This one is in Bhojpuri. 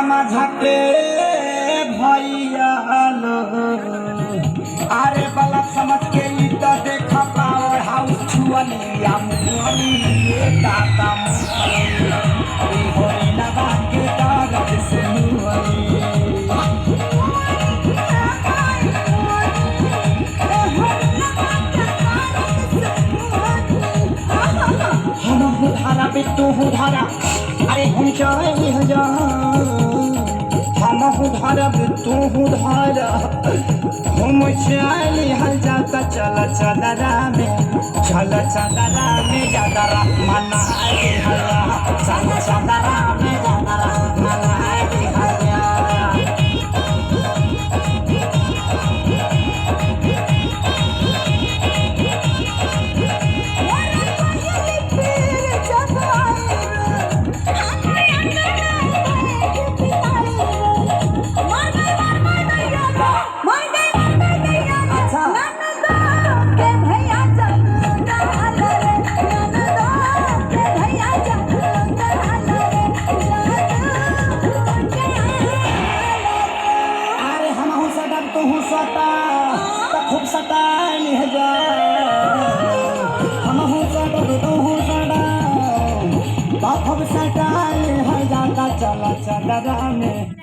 समझते भैया अरे बलक समझ के ली तो देखा पावर हाउस छुअलिया मुअली दाता मुअली होई लगा के कागज से मुअली हम धारा पे तू धारा अरे हम चाहे हम धारा पे तू धारा हम चाहे हल जाता चला चदरा में जादरा मना हल्ला चला चदरा में जादरा मना हल्ला खूब सताई है जा हम हो सदा तो हो सदा बाप हम सताई है जाता चला चदरा में